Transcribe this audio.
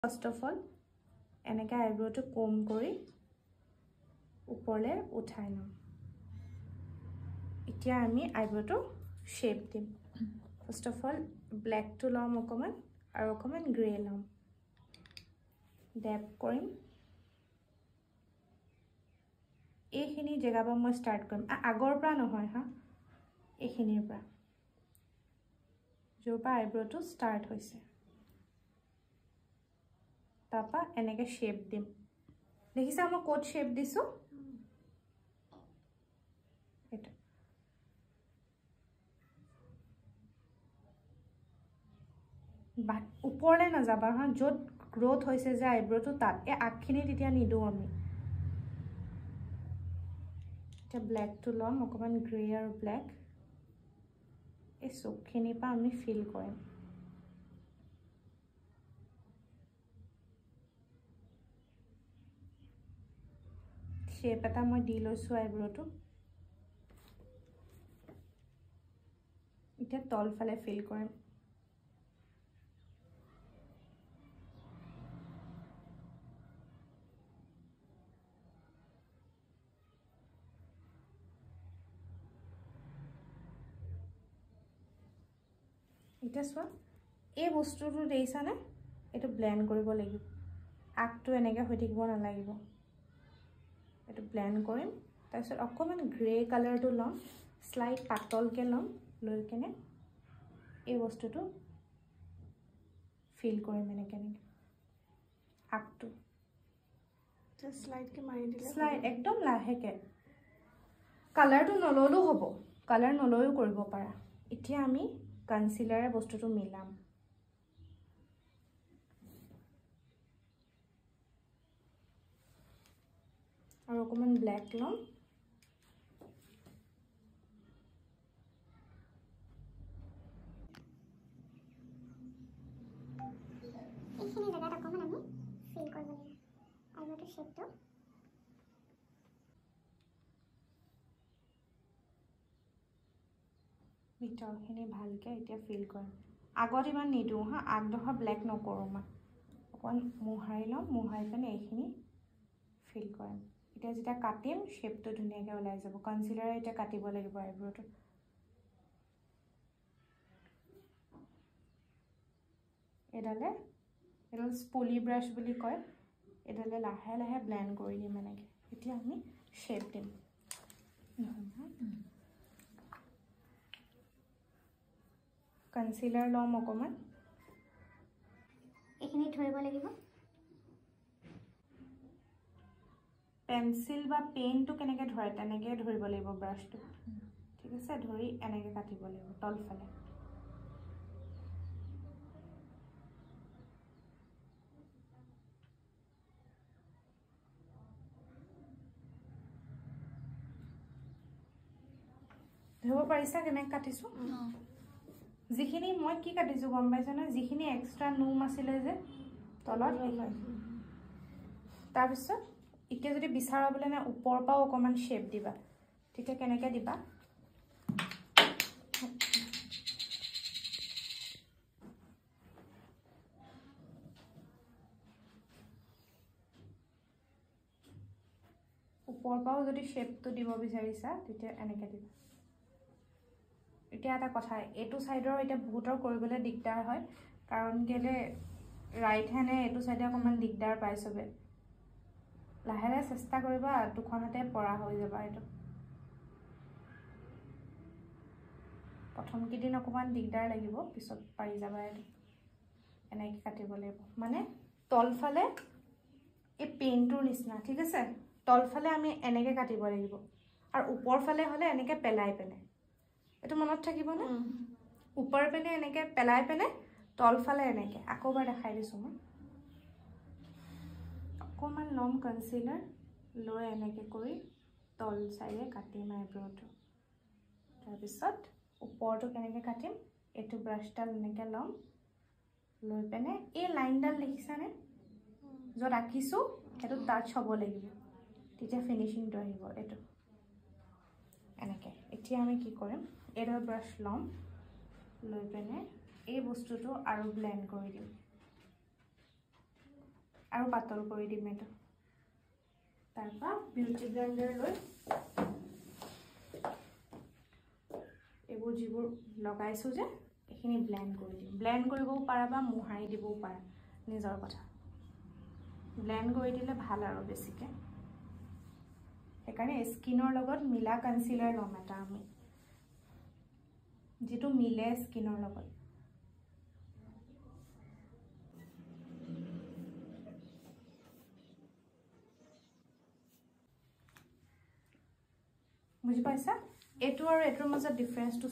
First of all, এনেকা আইব্ৰটো কম কৰি ওপৰলে উঠাই লম এতিয়া আমি আইব্ৰটো শেপ দিম First of all, black to লম অকমান আৰু অকমান গ্ৰে লম ড্যাব কৰিম এইখিনি জেগা পৰা মই স্টাৰ্ট কৰিম আগৰ পৰা নহয় হা এইখিনিৰ পৰা যৰ পৰা আইব্ৰটো স্টাৰ্ট হৈছে তাপা এনেকে শেপ দিম দেখিছা মই কোড শেপ দিছো এটা বাট ওপৰলে না যাবা হা যত গ্ৰোথ হৈছে যে আইব্ৰটো তাত এ আখিনি তেতিয়া নিদো আমি এটা ব্ল্যাক টু লম অকমান গ্ৰে আৰু ব্ল্যাক এই চুকখিনি পা আমি ফিল কৰিম শেপ এটা মই দি লৈছো আইব্ৰটো এটা তল ফালে ফিল কৰিম এটা সোৱা এই বস্তুটো দেইছা না এটো ব্লেন্ড কৰিব লাগিব আকটো এনেকে হৈ থাকিব না লাগিব এটো ব্লেন্ড কৰিম তাৰপিছত অকমান গ্ৰে কালাৰটো লম স্লাইড পাতলকে লম লৈ কেনে এই বস্তুটো ফিল কৰিম এনেকে আকটো স্লাইড কে মাৰি দিলে স্লাইড একদম লাহেকে কালাৰটো নললো হ'ব কালাৰ নলয়ও কৰিব পাৰা এতিয়া আমি কনসিলাৰে বস্তুটো মিলাম আৰু অকমান ব্ল্যাক লম এইখিনি জায়গাটা অকমান আমি ফিল কৰিব লাগিব আইব্ৰটো শেপটো ভিতৰখিনি ভালকে এতিয়া ফিল কৰিম আগত ইমান নিদো হা আগদহা ব্ল্যাক নকৰো মা অকন মুহাই লম মুহাই পেনে এইখিনি ফিল কৰিম এতিয়া যেটা কাটিম শেপটো ধুনিয়াকে ওলাই যাব কনসিলাৰে এটা কাটিব লাগিব আইব্ৰটো এডালে স্পুলি ব্ৰাশ বুলি কয় এডালে লাহে লাহে ব্লেন্ড কৰি দিম এনেকে এতিয়া আমি শেপ দিম কনসিলাৰ লম অকমান এইখিনি ধৰিব লাগিব পেন্সিল বা পেনটো কেনেকে ধৰে তেনেকে ধৰিব লাগিব ব্ৰাশটো ঠিক আছে ধৰি এনেকে কাটিব লাগিব তলফালে ধৰিব পাৰিছা কেনেকে কাটিছো যিখিনি মই কি কাটিছো গম পাইছা না যিখিনি এক্সট্ৰা নুম আছিলে যে তলত তাৰ পিছত এতিয়া যদি বিচাৰা বলে না ওপৰ পাও অকমান শেপ দিবা ঠিক কেনেকে দিবা ওপৰ পাও যদি শেপটো দিব বিচাৰিছা তেতিয়া এনেকে দিবা এতিয়া এটা কথা এটো সাইডৰ এটা বহুতৰ কৰিবলৈ দিগদাৰ হয় কাৰণ কেলে ৰাইট হ্যান্ডে এটো সাইডে অকমান দিগদাৰ পাই সবে লাহেৰে চেষ্টা কৰিবা দুখন হাতে পৰা হৈ যাবা এটো প্ৰথম কিদিন অকমান দিগদাৰ লাগিব পিছত পাৰি যাবা এটো এনেকে কাটিব লাগিব মানে তলফালে এই পেনটোৰ নিচিনা ঠিক আছে তলফালে আমি এনেকে কাটিব লাগিব আৰু ওপৰফালে হলে এনেকে পেলাই পেনে এটো মনত থাকিব না ওপৰ পেনে এনেকে পেলাই পেনে তলফালে এনেকে আকৌবাৰ দেখাই দিছো মই অকমান লম কনসিলাৰ লৈ এনেকে কৰি তল সাইডে কাটিম আইব্ৰটো তাৰ পিছত ওপৰটো কেনেকে কাটিম এটো ব্ৰাশডাল এনেকে লম লৈ পেনে এই লাইনডাল দেখিছানে যত আঁকিছো এটো টাচ হ'ব লাগিব তেতিয়া ফিনিশিংটো আহিব এটো এনেকে এতিয়া আমি কি কৰিম এডাল ব্ৰাশ লম লৈ পেনে এই বস্তুটো আৰু ব্লেন্ড কৰি দিম আৰু পাতল কৰি দিম এইটো তাৰপৰা বিউটি ব্লেন্ডাৰ লৈ এইবোৰ যিবোৰ লগাইছো যে এইখিনি ব্লেন্ড কৰি দিম ব্লেন্ড কৰিবও পাৰা বা মোহাৰি দিবও পাৰা নিজৰ কথা ব্লেন্ড কৰি দিলে ভাল আৰু বেছিকে সেইকাৰণে স্কিনৰ লগত মিলা কনসিলাৰ লম এটা আমি যেটো মিলে স্কিনৰ লগত বুজি পাইছা এটো আৰু এটোৰ মাজত ডিফাৰেন্সটো